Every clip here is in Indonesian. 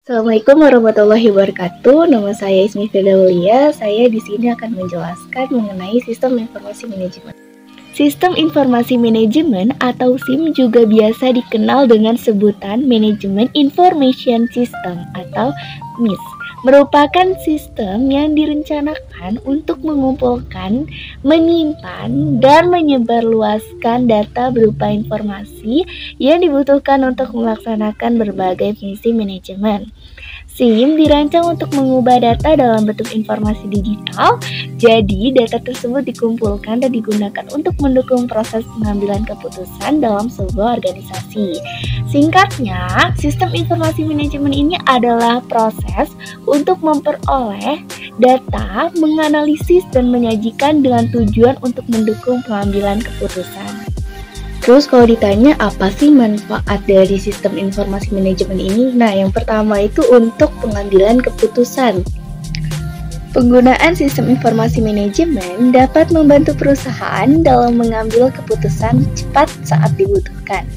Assalamualaikum warahmatullahi wabarakatuh. Nama saya Ismi Firdaulia. Saya di sini akan menjelaskan mengenai sistem informasi manajemen. Sistem informasi manajemen atau SIM juga biasa dikenal dengan sebutan Management Information System atau MIS. Merupakan sistem yang direncanakan untuk mengumpulkan, menyimpan, dan menyebarluaskan data berupa informasi yang dibutuhkan untuk melaksanakan berbagai fungsi manajemen. SIM dirancang untuk mengubah data dalam bentuk informasi digital, jadi data tersebut dikumpulkan dan digunakan untuk mendukung proses pengambilan keputusan dalam sebuah organisasi. Singkatnya, sistem informasi manajemen ini adalah proses untuk memperoleh data, menganalisis, dan menyajikan dengan tujuan untuk mendukung pengambilan keputusan. Terus kalau ditanya apa sih manfaat dari sistem informasi manajemen ini? Nah, yang pertama itu untuk pengambilan keputusan. Penggunaan sistem informasi manajemen dapat membantu perusahaan dalam mengambil keputusan cepat saat dibutuhkan.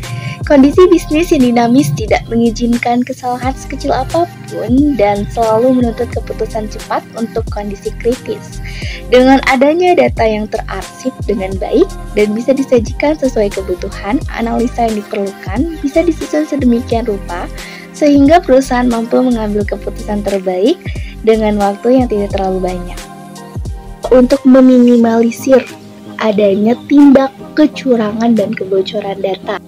Kondisi bisnis yang dinamis tidak mengizinkan kesalahan sekecil apapun dan selalu menuntut keputusan cepat untuk kondisi kritis. Dengan adanya data yang terarsip dengan baik dan bisa disajikan sesuai kebutuhan, analisa yang diperlukan bisa disusun sedemikian rupa sehingga perusahaan mampu mengambil keputusan terbaik dengan waktu yang tidak terlalu banyak. Untuk meminimalisir adanya tindak kecurangan dan kebocoran data,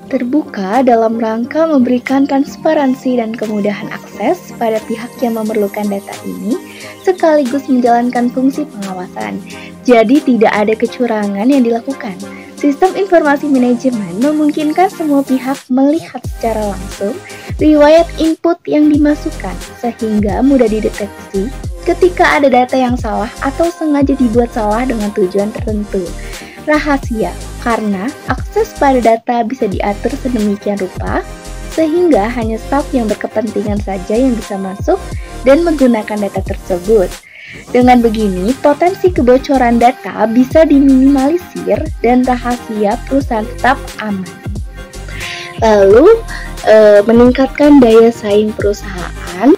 terbuka dalam rangka memberikan transparansi dan kemudahan akses pada pihak yang memerlukan data ini, sekaligus menjalankan fungsi pengawasan. Jadi tidak ada kecurangan yang dilakukan. Sistem informasi manajemen memungkinkan semua pihak melihat secara langsung riwayat input yang dimasukkan, sehingga mudah dideteksi ketika ada data yang salah atau sengaja dibuat salah dengan tujuan tertentu. Rahasia, karena akses pada data bisa diatur sedemikian rupa sehingga hanya staf yang berkepentingan saja yang bisa masuk dan menggunakan data tersebut. Dengan begini, potensi kebocoran data bisa diminimalisir dan rahasia perusahaan tetap aman. Lalu, meningkatkan daya saing perusahaan.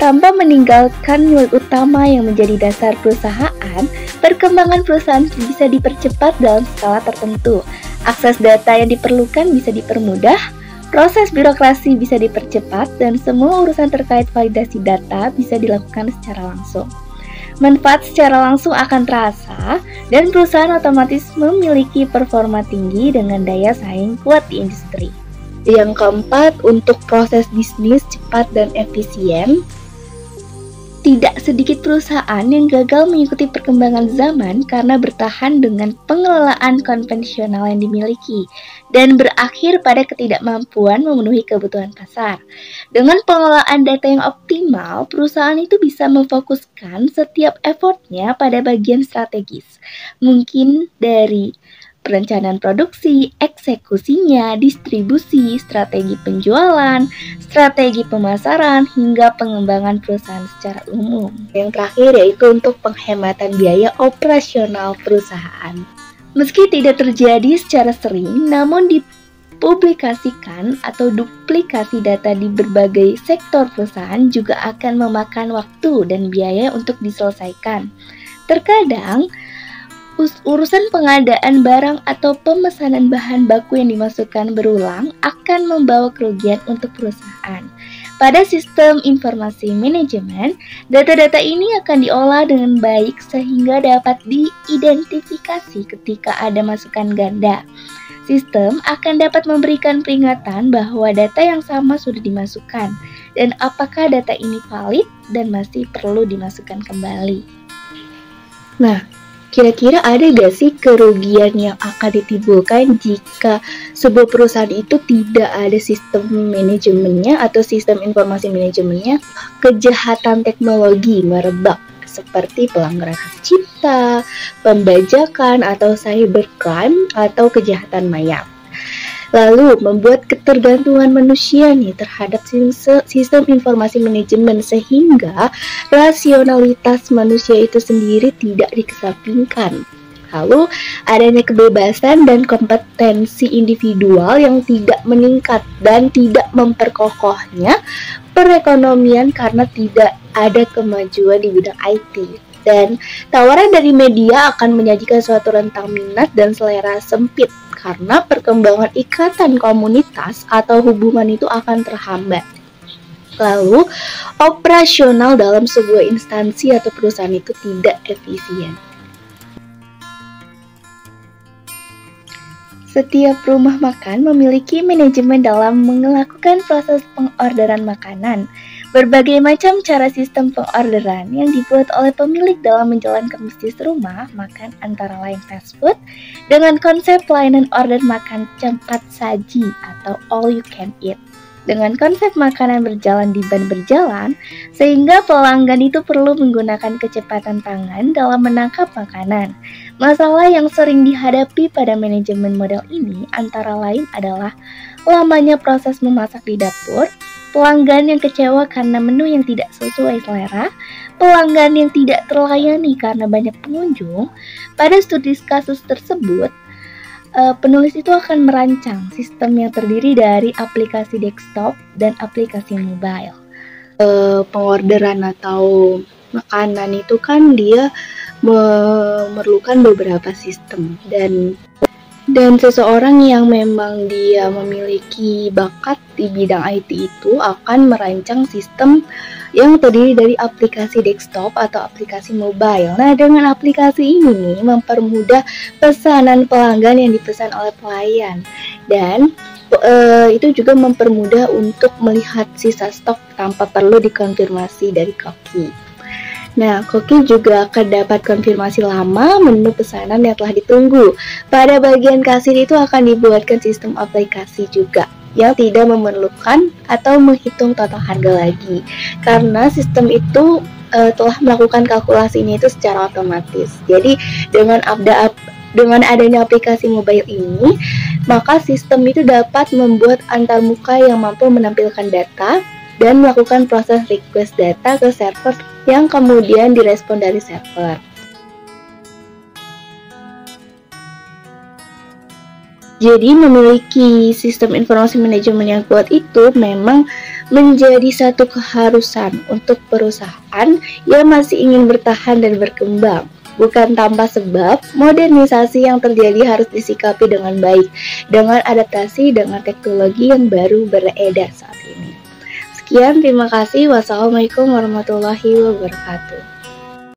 Tanpa meninggalkan nilai utama yang menjadi dasar perusahaan, perkembangan perusahaan bisa dipercepat dalam skala tertentu. Akses data yang diperlukan bisa dipermudah, proses birokrasi bisa dipercepat, dan semua urusan terkait validasi data bisa dilakukan secara langsung. Manfaat secara langsung akan terasa, dan perusahaan otomatis memiliki performa tinggi dengan daya saing kuat di industri. Yang keempat, untuk proses bisnis cepat dan efisien. Tidak sedikit perusahaan yang gagal mengikuti perkembangan zaman karena bertahan dengan pengelolaan konvensional yang dimiliki dan berakhir pada ketidakmampuan memenuhi kebutuhan pasar. Dengan pengelolaan data yang optimal, perusahaan itu bisa memfokuskan setiap effortnya pada bagian strategis, mungkin dari perencanaan produksi, eksekusinya, distribusi, strategi penjualan, strategi pemasaran, hingga pengembangan perusahaan secara umum. Yang terakhir yaitu untuk penghematan biaya operasional perusahaan. Meski tidak terjadi secara sering, namun dipublikasikan atau duplikasi data di berbagai sektor perusahaan juga akan memakan waktu dan biaya untuk diselesaikan. Terkadang, urusan pengadaan barang atau pemesanan bahan baku yang dimasukkan berulang akan membawa kerugian untuk perusahaan. Pada sistem informasi manajemen, data-data ini akan diolah dengan baik sehingga dapat diidentifikasi ketika ada masukan ganda. Sistem akan dapat memberikan peringatan bahwa data yang sama sudah dimasukkan dan apakah data ini valid dan masih perlu dimasukkan kembali. Nah, kira-kira ada gak sih kerugian yang akan ditimbulkan jika sebuah perusahaan itu tidak ada sistem manajemennya atau sistem informasi manajemennya? Kejahatan teknologi merebak seperti pelanggaran hak cipta, pembajakan atau cybercrime atau kejahatan mayat. Lalu membuat ketergantungan manusia nih terhadap sistem informasi manajemen sehingga rasionalitas manusia itu sendiri tidak dikesampingkan. Lalu adanya kebebasan dan kompetensi individual yang tidak meningkat dan tidak memperkokohnya perekonomian karena tidak ada kemajuan di bidang IT. Dan tawaran dari media akan menyajikan suatu rentang minat dan selera sempit karena perkembangan ikatan komunitas atau hubungan itu akan terhambat. Lalu, operasional dalam sebuah instansi atau perusahaan itu tidak efisien. Setiap rumah makan memiliki manajemen dalam melakukan proses pengorderan makanan. Berbagai macam cara sistem pengorderan yang dibuat oleh pemilik dalam menjalankan bisnis rumah makan antara lain fast food dengan konsep pelayanan order makan cepat saji atau all you can eat. Dengan konsep makanan berjalan di ban berjalan, sehingga pelanggan itu perlu menggunakan kecepatan tangan dalam menangkap makanan. Masalah yang sering dihadapi pada manajemen model ini antara lain adalah lamanya proses memasak di dapur, pelanggan yang kecewa karena menu yang tidak sesuai selera, pelanggan yang tidak terlayani karena banyak pengunjung. Pada studi kasus tersebut, penulis itu akan merancang sistem yang terdiri dari aplikasi desktop dan aplikasi mobile. Pengorderan atau makanan itu kan dia memerlukan beberapa sistem dan seseorang yang memang dia memiliki bakat di bidang IT itu akan merancang sistem yang terdiri dari aplikasi desktop atau aplikasi mobile. Nah, dengan aplikasi ini mempermudah pesanan pelanggan yang dipesan oleh pelayan dan itu juga mempermudah untuk melihat sisa stok tanpa perlu dikonfirmasi dari koki. Nah, koki juga akan dapat konfirmasi lama menu pesanan yang telah ditunggu. Pada bagian kasir itu akan dibuatkan sistem aplikasi juga yang tidak memerlukan atau menghitung total harga lagi, karena sistem itu telah melakukan kalkulasi ini itu secara otomatis. Jadi dengan adanya aplikasi mobile ini, maka sistem itu dapat membuat antarmuka yang mampu menampilkan data dan melakukan proses request data ke server yang kemudian direspon dari server. Jadi memiliki sistem informasi manajemen yang kuat itu memang menjadi satu keharusan untuk perusahaan yang masih ingin bertahan dan berkembang. Bukan tanpa sebab, modernisasi yang terjadi harus disikapi dengan baik, dengan adaptasi dengan teknologi yang baru beredar saat ini. Sekian, terima kasih. Wassalamualaikum warahmatullahi wabarakatuh.